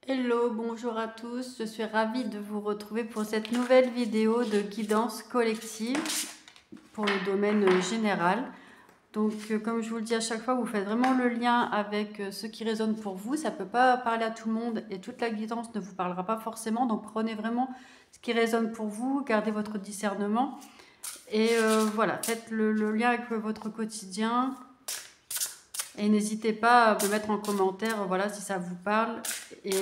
Hello, bonjour à tous, je suis ravie de vous retrouver pour cette nouvelle vidéo de guidance collective pour le domaine général. Donc comme je vous le dis à chaque fois, vous faites vraiment le lien avec ce qui résonne pour vous. Ça ne peut pas parler à tout le monde et toute la guidance ne vous parlera pas forcément. Donc prenez vraiment ce qui résonne pour vous, gardez votre discernement et voilà, faites le lien avec votre quotidien. Et n'hésitez pas à me mettre en commentaire voilà, si ça vous parle et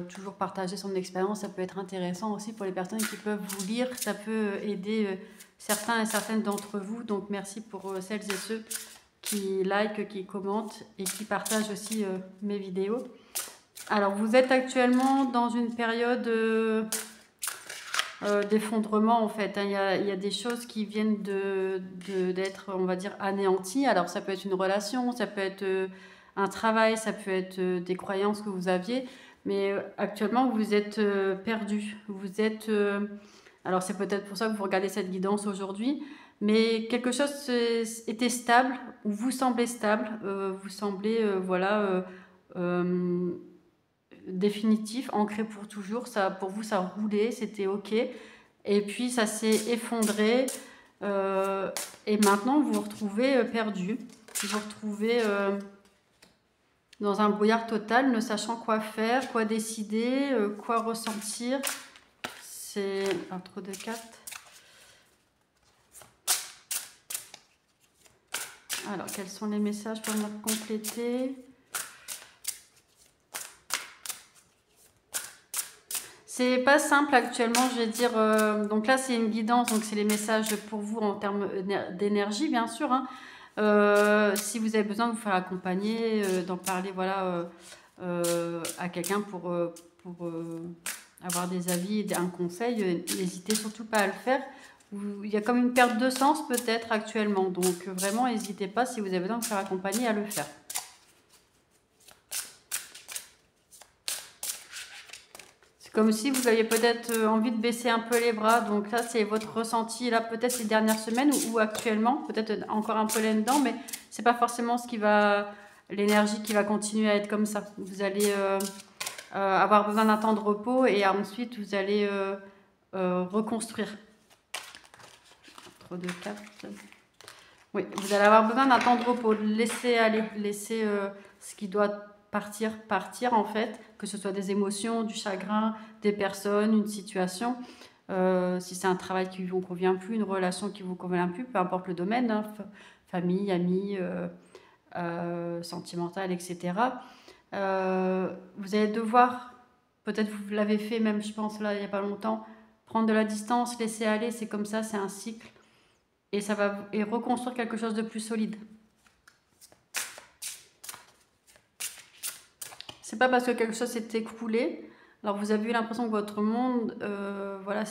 toujours partager son expérience. Ça peut être intéressant aussi pour les personnes qui peuvent vous lire. Ça peut aider certains et certaines d'entre vous. Donc merci pour celles et ceux qui likent, qui commentent et qui partagent aussi mes vidéos. Alors vous êtes actuellement dans une période d'effondrement en fait. Il y a des choses qui viennent d'être, on va dire, anéanties. Alors ça peut être une relation, ça peut être un travail, ça peut être des croyances que vous aviez, mais actuellement vous êtes perdu. Vous êtes, alors c'est peut-être pour ça que vous regardez cette guidance aujourd'hui, mais quelque chose était stable, ou vous semblez stable, vous semblez, voilà, euh, définitif, ancré pour toujours. Ça, pour vous, ça roulait, c'était ok. Et puis ça s'est effondré. Et maintenant, vous vous retrouvez perdu. Vous vous retrouvez dans un brouillard total, ne sachant quoi faire, quoi décider, quoi ressentir. C'est un trop de cartes. Alors, quels sont les messages pour me compléter? C'est pas simple actuellement, je vais dire. Donc là, c'est une guidance, donc c'est les messages pour vous en termes d'énergie, bien sûr. Hein. Si vous avez besoin de vous faire accompagner, d'en parler, voilà, à quelqu'un pour avoir des avis et un conseil, n'hésitez surtout pas à le faire. Il y a comme une perte de sens peut-être actuellement, donc vraiment, n'hésitez pas si vous avez besoin de vous faire accompagner à le faire. Comme si vous aviez peut-être envie de baisser un peu les bras. Donc là, c'est votre ressenti, là, peut-être ces dernières semaines ou actuellement, peut-être encore un peu là-dedans, mais c'est pas forcément ce qui va, l'énergie qui va continuer à être comme ça. Vous allez avoir besoin d'un temps de repos et ensuite vous allez reconstruire. Trop de cartes. Oui, vous allez avoir besoin d'un temps de repos, de laisser aller, laisser ce qui doit partir, partir en fait, que ce soit des émotions, du chagrin, des personnes, une situation. Si c'est un travail qui ne vous convient plus, une relation qui ne vous convient plus, peu importe le domaine, hein, famille, amis, sentimentale, etc. Vous allez devoir, peut-être vous l'avez fait même, je pense, là, il n'y a pas longtemps, prendre de la distance, laisser aller, c'est comme ça, c'est un cycle et ça va et reconstruire quelque chose de plus solide. C'est pas parce que quelque chose s'est écroulé. Alors vous avez eu l'impression que votre monde, voilà,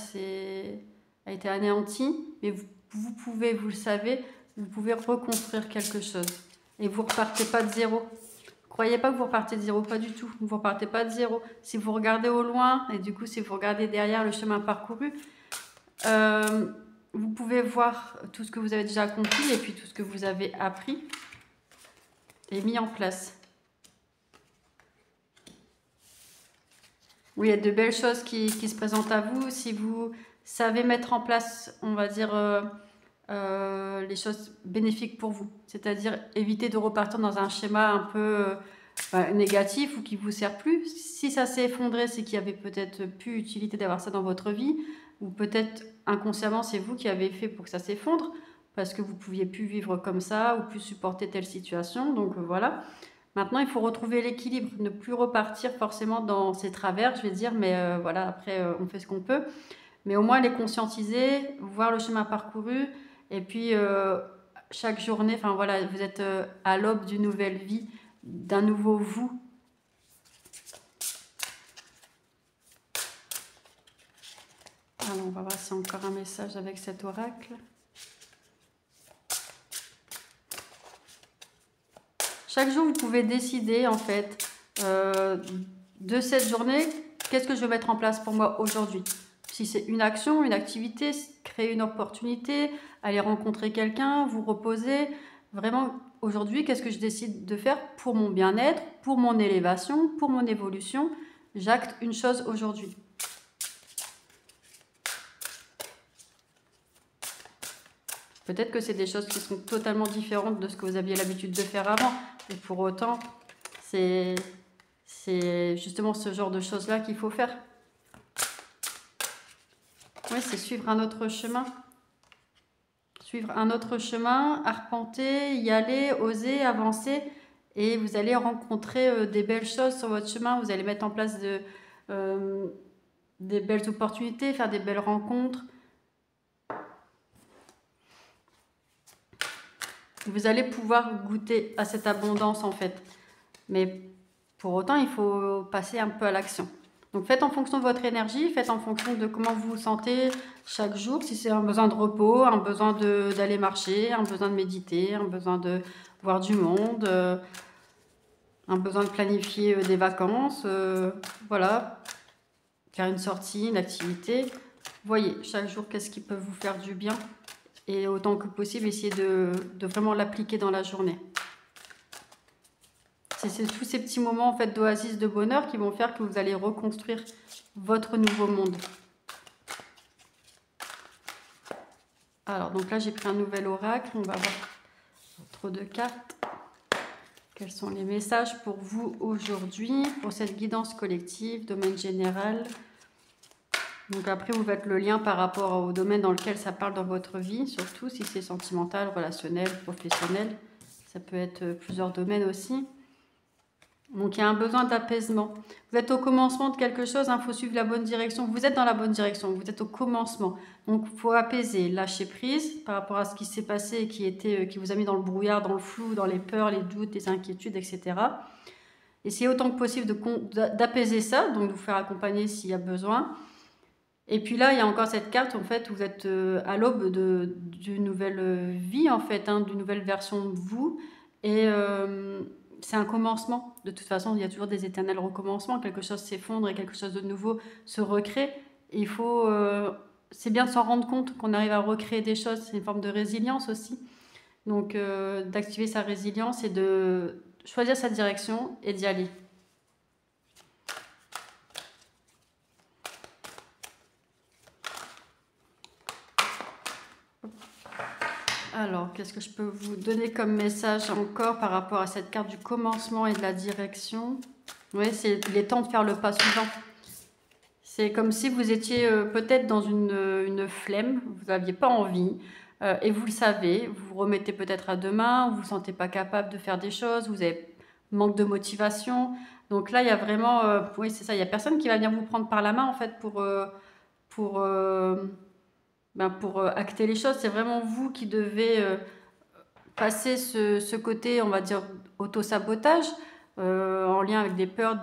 a été anéanti, mais vous pouvez, vous le savez, vous pouvez reconstruire quelque chose. Et vous repartez pas de zéro. Croyez pas que vous repartez de zéro, pas du tout. Vous repartez pas de zéro. Si vous regardez au loin, et du coup si vous regardez derrière le chemin parcouru, vous pouvez voir tout ce que vous avez déjà accompli et puis tout ce que vous avez appris et mis en place. Oui, il y a de belles choses qui se présentent à vous. Si vous savez mettre en place, on va dire, les choses bénéfiques pour vous. C'est-à-dire éviter de repartir dans un schéma un peu négatif ou qui ne vous sert plus. Si ça s'est effondré, c'est qu'il y avait peut-être plus utilité d'avoir ça dans votre vie. Ou peut-être inconsciemment, c'est vous qui avez fait pour que ça s'effondre. Parce que vous ne pouviez plus vivre comme ça ou plus supporter telle situation. Donc voilà. Maintenant, il faut retrouver l'équilibre, ne plus repartir forcément dans ces travers, je vais dire, mais voilà, après, on fait ce qu'on peut. Mais au moins les conscientiser, voir le chemin parcouru, et puis chaque journée, enfin voilà, vous êtes à l'aube d'une nouvelle vie, d'un nouveau vous. Alors, on va voir si encore un message avec cet oracle. Chaque jour, vous pouvez décider, en fait, de cette journée, qu'est-ce que je vais mettre en place pour moi aujourd'hui. Si c'est une action, une activité, créer une opportunité, aller rencontrer quelqu'un, vous reposer. Vraiment, aujourd'hui, qu'est-ce que je décide de faire pour mon bien-être, pour mon élévation, pour mon évolution. j'acte une chose aujourd'hui. Peut-être que c'est des choses qui sont totalement différentes de ce que vous aviez l'habitude de faire avant. Et pour autant, c'est justement ce genre de choses-là qu'il faut faire. Oui, c'est suivre un autre chemin. Suivre un autre chemin, arpenter, y aller, oser, avancer. Et vous allez rencontrer des belles choses sur votre chemin. Vous allez mettre en place des belles opportunités, faire des belles rencontres. Vous allez pouvoir goûter à cette abondance en fait. Mais pour autant, il faut passer un peu à l'action. Donc faites en fonction de votre énergie, faites en fonction de comment vous vous sentez chaque jour. Si c'est un besoin de repos, un besoin d'aller marcher, un besoin de méditer, un besoin de voir du monde, un besoin de planifier des vacances, voilà, faire une sortie, une activité. Voyez chaque jour qu'est-ce qui peut vous faire du bien. Et autant que possible, essayez de vraiment l'appliquer dans la journée. C'est tous ces petits moments en fait, d'oasis de bonheur qui vont faire que vous allez reconstruire votre nouveau monde. Alors, donc là, j'ai pris un nouvel oracle. On va voir trop de cartes. Quels sont les messages pour vous aujourd'hui, pour cette guidance collective, domaine général? Donc après, vous faites le lien par rapport au domaine dans lequel ça parle dans votre vie, surtout si c'est sentimental, relationnel, professionnel. Ça peut être plusieurs domaines aussi. Donc il y a un besoin d'apaisement. Vous êtes au commencement de quelque chose, il faut suivre la bonne direction. Vous êtes dans la bonne direction, vous êtes au commencement. Donc il faut apaiser, lâcher prise par rapport à ce qui s'est passé et qui vous a mis dans le brouillard, dans le flou, dans les peurs, les doutes, les inquiétudes, etc. Essayez autant que possible d'apaiser ça, donc de vous faire accompagner s'il y a besoin. Et puis là, il y a encore cette carte, en fait, où vous êtes à l'aube d'une nouvelle vie, en fait, d'une nouvelle version de vous. Et c'est un commencement. De toute façon, il y a toujours des éternels recommencements. Quelque chose s'effondre et quelque chose de nouveau se recrée. Et c'est bien de s'en rendre compte qu'on arrive à recréer des choses. C'est une forme de résilience aussi. Donc, d'activer sa résilience et de choisir sa direction et d'y aller. Alors, qu'est-ce que je peux vous donner comme message encore par rapport à cette carte du commencement et de la direction? Oui, il est temps de faire le pas suivant. C'est comme si vous étiez peut-être dans une flemme, vous n'aviez pas envie, et vous le savez, vous vous remettez peut-être à demain, vous ne vous sentez pas capable de faire des choses, vous avez manque de motivation. Donc là, il y a vraiment, oui, c'est ça, il n'y a personne qui va venir vous prendre par la main en fait pour acter les choses. C'est vraiment vous qui devez passer ce côté, on va dire, auto-sabotage, en lien avec des peurs,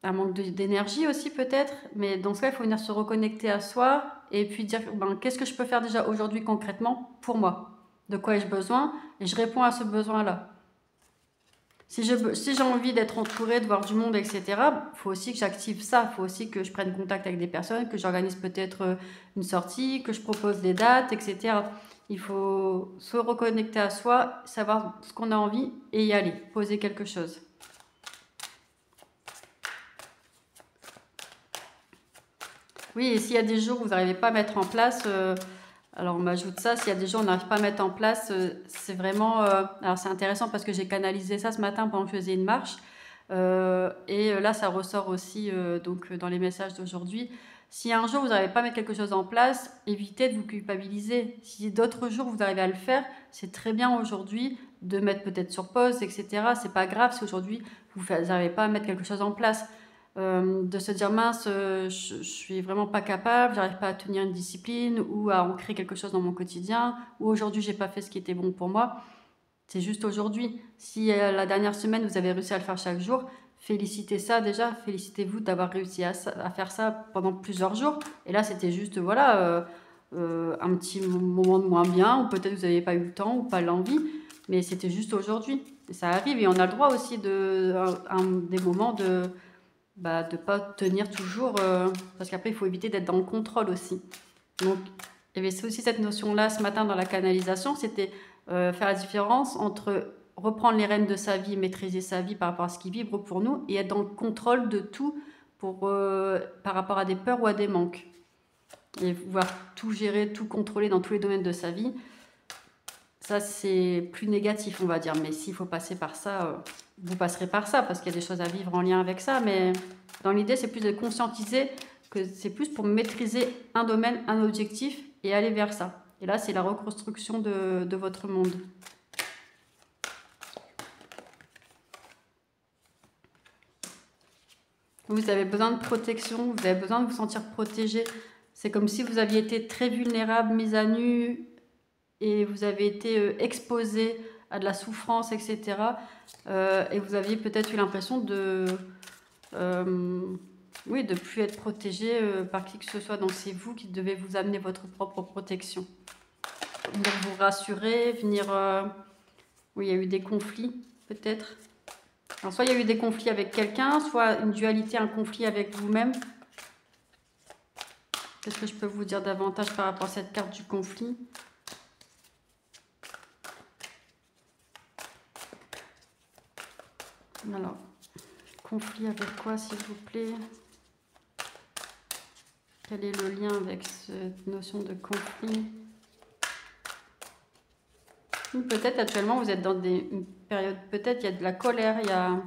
un manque d'énergie aussi peut-être. Mais dans ce cas, il faut venir se reconnecter à soi et puis dire, qu'est-ce que je peux faire déjà aujourd'hui concrètement pour moi? De quoi ai-je besoin? Et je réponds à ce besoin-là. Si j'ai envie d'être entourée, de voir du monde, etc., il faut aussi que j'active ça. Il faut aussi que je prenne contact avec des personnes, que j'organise peut-être une sortie, que je propose des dates, etc. Il faut se reconnecter à soi, savoir ce qu'on a envie et y aller, poser quelque chose. Oui, et s'il y a des jours où vous n'arrivez pas à mettre en place... alors on m'ajoute ça, s'il y a des jours où on n'arrive pas à mettre en place, c'est vraiment... alors c'est intéressant parce que j'ai canalisé ça ce matin pendant que je faisais une marche. Et là, ça ressort aussi donc, dans les messages d'aujourd'hui. Si un jour vous n'arrivez pas à mettre quelque chose en place, évitez de vous culpabiliser. Si d'autres jours vous arrivez à le faire, c'est très bien aujourd'hui de mettre peut-être sur pause, etc. C'est pas grave si aujourd'hui vous n'arrivez pas à mettre quelque chose en place. De se dire mince, je suis vraiment pas capable, j'arrive pas à tenir une discipline ou à ancrer quelque chose dans mon quotidien, ou aujourd'hui j'ai pas fait ce qui était bon pour moi. C'est juste aujourd'hui. Si la dernière semaine vous avez réussi à le faire chaque jour, félicitez ça déjà, félicitez-vous d'avoir réussi à faire ça pendant plusieurs jours. Et là c'était juste voilà un petit moment de moins bien, ou peut-être vous n'avez pas eu le temps ou pas l'envie, mais c'était juste aujourd'hui. Et ça arrive et on a le droit aussi des moments de ne pas tenir toujours, parce qu'après il faut éviter d'être dans le contrôle aussi. Donc il y avait aussi cette notion là ce matin dans la canalisation, c'était faire la différence entre reprendre les rênes de sa vie, maîtriser sa vie par rapport à ce qui vibre pour nous et être dans le contrôle de tout par rapport à des peurs ou à des manques. Et pouvoir tout gérer, tout contrôler dans tous les domaines de sa vie, ça c'est plus négatif on va dire. Mais s'il faut passer par ça, vous passerez par ça parce qu'il y a des choses à vivre en lien avec ça. Mais dans l'idée c'est plus de conscientiser que c'est plus pour maîtriser un domaine, un objectif et aller vers ça. Et là c'est la reconstruction de votre monde. Vous avez besoin de protection, vous avez besoin de vous sentir protégé. C'est comme si vous aviez été très vulnérable, mise à nu, et vous avez été exposé à de la souffrance, etc. Et vous aviez peut-être eu l'impression de oui, de plus être protégé par qui que ce soit. Donc c'est vous qui devez vous amener votre propre protection. Venir vous rassurer, venir... oui, il y a eu des conflits, peut-être. Alors soit il y a eu des conflits avec quelqu'un, soit une dualité, un conflit avec vous-même. Qu'est-ce que je peux vous dire davantage par rapport à cette carte du conflit? Alors, conflit avec quoi, s'il vous plaît? Quel est le lien avec cette notion de conflit? Peut-être actuellement vous êtes dans une période, peut-être il y a de la colère, il y a...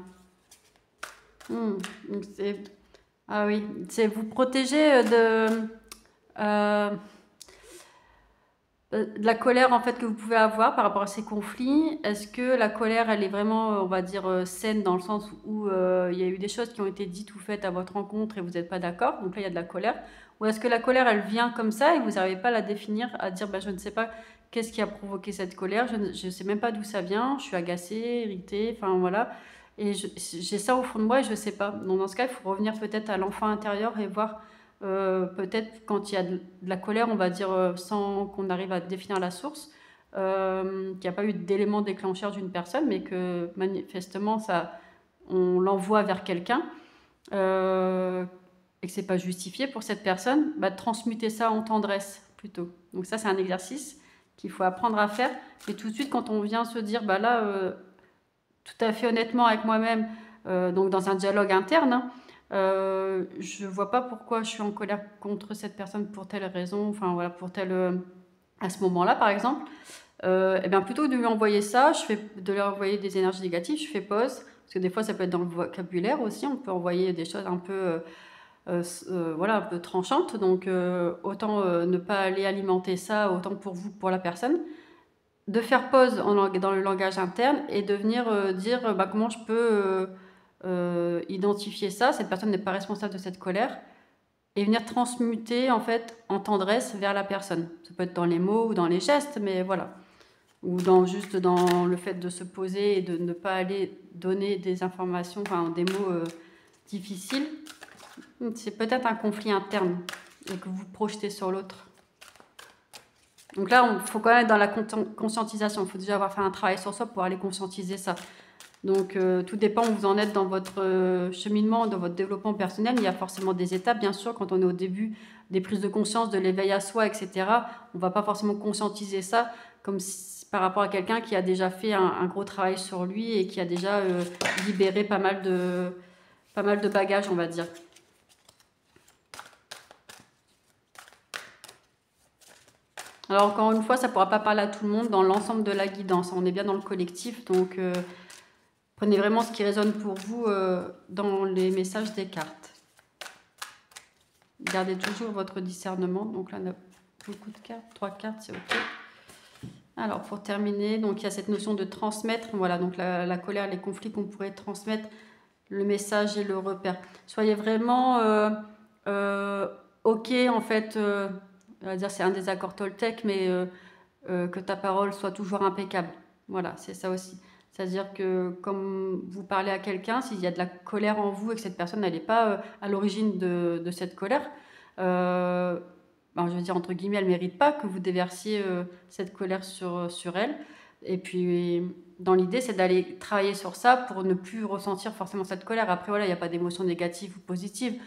ah oui, c'est vous protéger de la colère en fait que vous pouvez avoir par rapport à ces conflits. Est-ce que la colère elle est vraiment on va dire saine dans le sens où il y a eu des choses qui ont été dites ou faites à votre rencontre et vous n'êtes pas d'accord, donc là il y a de la colère, ou est-ce que la colère elle vient comme ça et vous n'arrivez pas à la définir, à dire bah, je ne sais pas qu'est-ce qui a provoqué cette colère, je ne sais même pas d'où ça vient, je suis agacée, irritée, enfin voilà, et j'ai ça au fond de moi et je ne sais pas. Donc dans ce cas il faut revenir peut-être à l'enfant intérieur et voir peut-être quand il y a de la colère, on va dire, sans qu'on arrive à définir la source, qu'il n'y a pas eu d'élément déclencheur d'une personne, mais que manifestement, on l'envoie vers quelqu'un et que ce n'est pas justifié pour cette personne, bah, transmuter ça en tendresse plutôt. Donc ça, c'est un exercice qu'il faut apprendre à faire. Et tout de suite, quand on vient se dire, bah là, tout à fait honnêtement avec moi-même, donc dans un dialogue interne, hein, je vois pas pourquoi je suis en colère contre cette personne pour telle raison, enfin voilà, pour telle à ce moment-là par exemple, et bien plutôt que de lui envoyer ça, de lui envoyer des énergies négatives, je fais pause, parce que des fois ça peut être dans le vocabulaire aussi, on peut envoyer des choses un peu voilà, un peu tranchantes, donc autant ne pas aller alimenter ça, autant pour vous que pour la personne, de faire pause dans le langage interne et de venir dire bah, comment je peux identifier ça, cette personne n'est pas responsable de cette colère, et venir transmuter en fait en tendresse vers la personne. Ça peut être dans les mots ou dans les gestes, mais voilà. Ou juste dans le fait de se poser et de ne pas aller donner des informations, enfin des mots difficiles. C'est peut-être un conflit interne et que vous projetez sur l'autre. Donc là, il faut quand même être dans la conscientisation. Il faut déjà avoir fait un travail sur soi pour aller conscientiser ça. Donc, tout dépend où vous en êtes dans votre cheminement, dans votre développement personnel. Il y a forcément des étapes, bien sûr, quand on est au début des prises de conscience, de l'éveil à soi, etc. On ne va pas forcément conscientiser ça comme par rapport à quelqu'un qui a déjà fait un gros travail sur lui et qui a déjà libéré pas mal de bagages, on va dire. Alors, encore une fois, ça ne pourra pas parler à tout le monde dans l'ensemble de la guidance. On est bien dans le collectif, donc... prenez vraiment ce qui résonne pour vous dans les messages des cartes. Gardez toujours votre discernement. Donc là, on a beaucoup de cartes. 3 cartes, c'est OK. Alors, pour terminer, donc il y a cette notion de transmettre. Voilà, donc la colère, les conflits qu'on pourrait transmettre, le message et le repère. Soyez vraiment OK, en fait, on va dire c'est un désaccord toltec, mais que ta parole soit toujours impeccable. Voilà, c'est ça aussi. C'est-à-dire que comme vous parlez à quelqu'un, s'il y a de la colère en vous et que cette personne n'est pas à l'origine de cette colère, ben, je veux dire entre guillemets, elle ne mérite pas que vous déversiez cette colère sur elle. Et puis, dans l'idée, c'est d'aller travailler sur ça pour ne plus ressentir forcément cette colère. Après, voilà, il n'y a pas d'émotions négatives ou positives.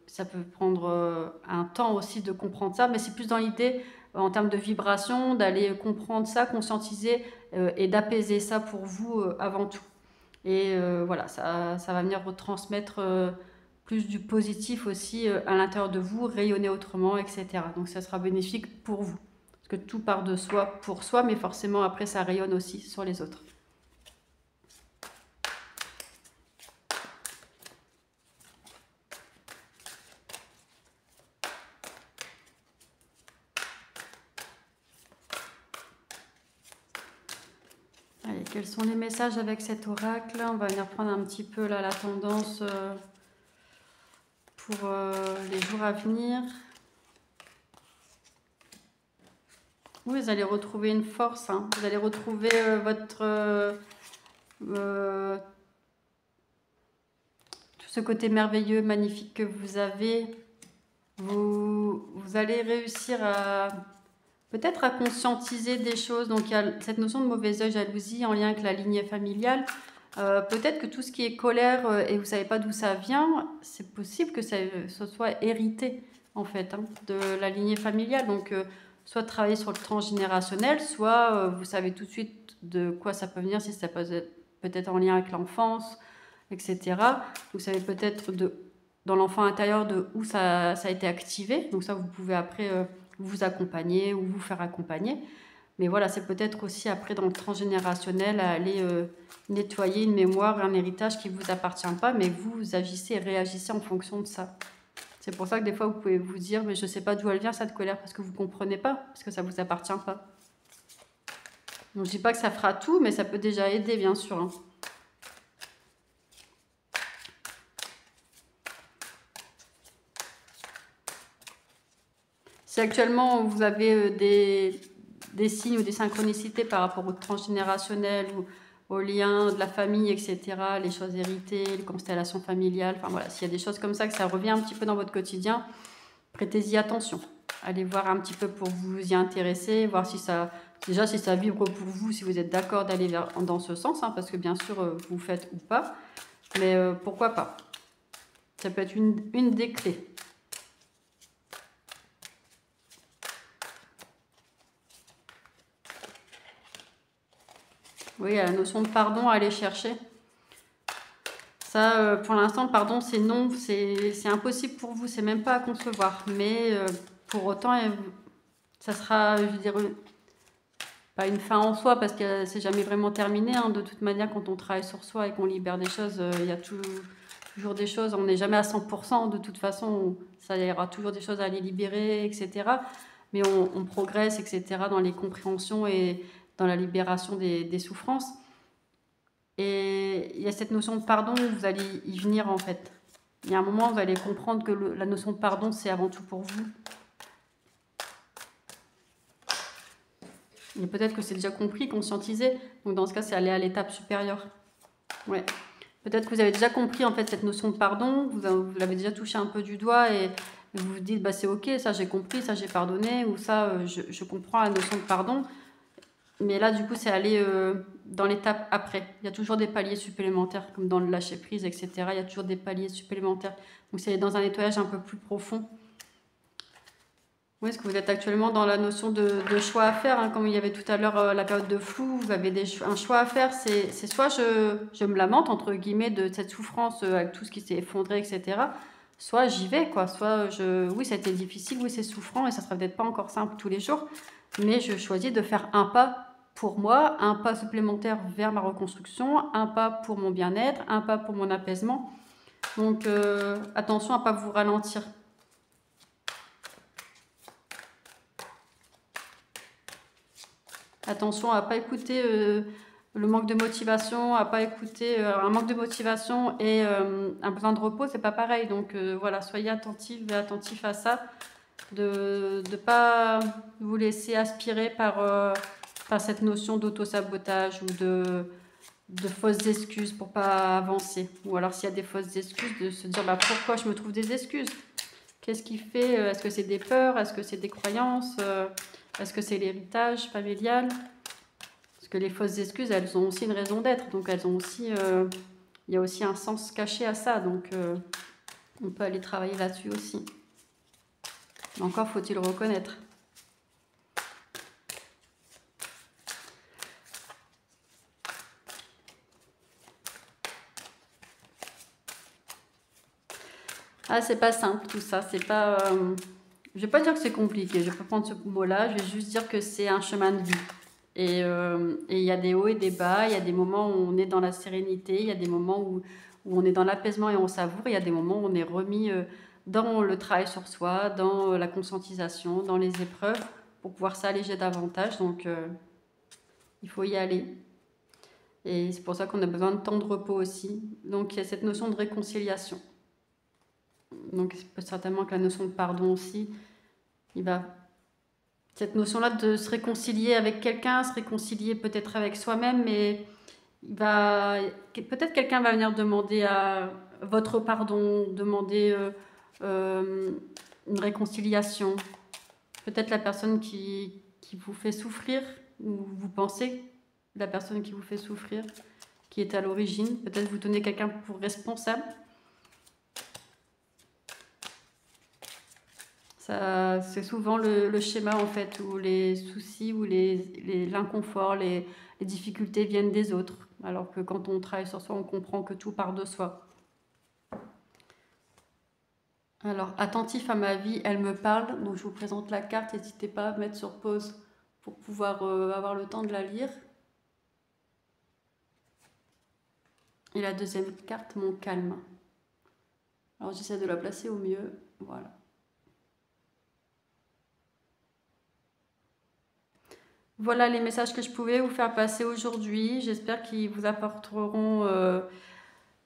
Ça peut prendre un temps aussi de comprendre ça, mais c'est plus dans l'idée en termes de vibration, d'aller comprendre ça, conscientiser et d'apaiser ça pour vous avant tout. Et voilà, ça va venir retransmettre plus du positif aussi à l'intérieur de vous, rayonner autrement, etc. Donc ça sera bénéfique pour vous. Parce que tout part de soi pour soi, mais forcément après ça rayonne aussi sur les autres. Allez, quels sont les messages avec cet oracle? On va venir prendre un petit peu là la tendance pour les jours à venir. Oui, vous allez retrouver une force, hein. Vous allez retrouver votre... tout ce côté merveilleux, magnifique que vous avez. Vous allez réussir à... peut-être à conscientiser des choses. Donc il y a cette notion de mauvais œil, jalousie en lien avec la lignée familiale. Peut-être que tout ce qui est colère et vous savez pas d'où ça vient, c'est possible que ça soit hérité en fait hein, de la lignée familiale. Donc soit travailler sur le transgénérationnel, soit vous savez tout de suite de quoi ça peut venir, si ça peut être peut-être en lien avec l'enfance, etc. Vous savez peut-être dans l'enfant intérieur de où ça a été activé. Donc ça, vous pouvez après vous accompagner ou vous faire accompagner. Mais voilà, c'est peut-être aussi après dans le transgénérationnel à aller nettoyer une mémoire, un héritage qui ne vous appartient pas, mais vous agissez et réagissez en fonction de ça. C'est pour ça que des fois, vous pouvez vous dire, mais je ne sais pas d'où elle vient cette colère, parce que vous ne comprenez pas, parce que ça ne vous appartient pas. Donc je ne dis pas que ça fera tout, mais ça peut déjà aider, bien sûr. Hein. Si actuellement vous avez des signes ou des synchronicités par rapport au transgénérationnel ou aux liens de la famille, etc., les choses héritées, les constellations familiales, enfin voilà, s'il y a des choses comme ça, que ça revient un petit peu dans votre quotidien, prêtez-y attention. Allez voir un petit peu pour vous y intéresser, voir si ça, déjà si ça vibre pour vous, si vous êtes d'accord d'aller dans ce sens, hein, parce que bien sûr, vous faites ou pas, mais pourquoi pas. Ça peut être une des clés. Oui, il y a la notion de pardon à aller chercher. Ça, pour l'instant, le pardon, c'est non, c'est impossible pour vous, c'est même pas à concevoir. Mais pour autant, ça sera, je veux dire, pas une fin en soi, parce que c'est jamais vraiment terminé. Hein. De toute manière, quand on travaille sur soi et qu'on libère des choses, il y a toujours des choses, on n'est jamais à 100%. De toute façon, ça y aura toujours des choses à aller libérer, etc. Mais on progresse, etc. dans les compréhensions et dans la libération des souffrances. Et il y a cette notion de pardon où vous allez y venir en fait. Il y a un moment où vous allez comprendre que la notion de pardon, c'est avant tout pour vous. Et peut-être que c'est déjà compris, conscientisé. Donc dans ce cas, c'est aller à l'étape supérieure. Ouais. Peut-être que vous avez déjà compris en fait cette notion de pardon. Vous l'avez déjà touché un peu du doigt et vous vous dites, bah, c'est ok, ça j'ai compris, ça j'ai pardonné, ou ça je comprends la notion de pardon. Mais là, du coup, c'est aller dans l'étape après. Il y a toujours des paliers supplémentaires, comme dans le lâcher-prise, etc. Il y a toujours des paliers supplémentaires. Donc, c'est dans un nettoyage un peu plus profond. Oui, est-ce que vous êtes actuellement dans la notion de choix à faire hein, comme il y avait tout à l'heure la période de flou, vous avez un choix à faire. C'est soit je me lamente, entre guillemets, de cette souffrance avec tout ce qui s'est effondré, etc. Soit j'y vais, quoi. Soit oui, ça a été difficile, oui, c'est souffrant et ça sera peut-être pas encore simple tous les jours. Mais je choisis de faire un pas pour moi, un pas supplémentaire vers ma reconstruction, un pas pour mon bien-être, un pas pour mon apaisement. Donc attention à ne pas vous ralentir. Attention à ne pas écouter le manque de motivation, à ne pas écouter un manque de motivation et un besoin de repos, c'est pas pareil. Donc voilà, soyez attentifs et attentifs à ça, de ne pas vous laisser aspirer par cette notion d'auto-sabotage ou de fausses excuses pour pas avancer. Ou alors s'il y a des fausses excuses, de se dire bah, pourquoi je me trouve des excuses? Qu'est-ce qui fait? Est-ce que c'est des peurs? Est-ce que c'est des croyances? Est-ce que c'est l'héritage familial? Parce que les fausses excuses, elles ont aussi une raison d'être. Donc elles ont aussi, il y a aussi un sens caché à ça. Donc on peut aller travailler là-dessus aussi. Encore faut-il le reconnaître. Ah, c'est pas simple tout ça, c'est pas... je vais pas dire que c'est compliqué, je vais pas prendre ce mot-là, je vais juste dire que c'est un chemin de vie. Et il y a des hauts et des bas, il y a des moments où on est dans la sérénité, il y a des moments où on est dans l'apaisement et on savoure, il y a des moments où on est remis dans le travail sur soi, dans la conscientisation, dans les épreuves, pour pouvoir s'alléger davantage, donc il faut y aller. Et c'est pour ça qu'on a besoin de temps de repos aussi. Donc il y a cette notion de réconciliation. Donc certainement que la notion de pardon aussi, cette notion-là de se réconcilier avec quelqu'un, se réconcilier peut-être avec soi-même, mais peut-être quelqu'un va venir demander votre pardon, demander une réconciliation. Peut-être la personne qui vous fait souffrir, ou vous pensez la personne qui vous fait souffrir, qui est à l'origine. Peut-être vous tenez quelqu'un pour responsable. C'est souvent le schéma en fait, où les soucis, où l'inconfort, les difficultés viennent des autres. Alors que quand on travaille sur soi, on comprend que tout part de soi. Alors, attentif à ma vie, elle me parle. Donc je vous présente la carte, n'hésitez pas à mettre sur pause pour pouvoir avoir le temps de la lire. Et la deuxième carte, mon calme. Alors j'essaie de la placer au mieux, voilà. Voilà les messages que je pouvais vous faire passer aujourd'hui. J'espère qu'ils vous apporteront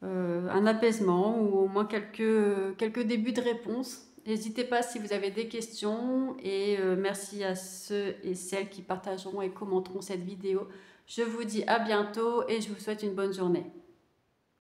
un apaisement ou au moins quelques débuts de réponse. N'hésitez pas si vous avez des questions et merci à ceux et celles qui partageront et commenteront cette vidéo. Je vous dis à bientôt et je vous souhaite une bonne journée.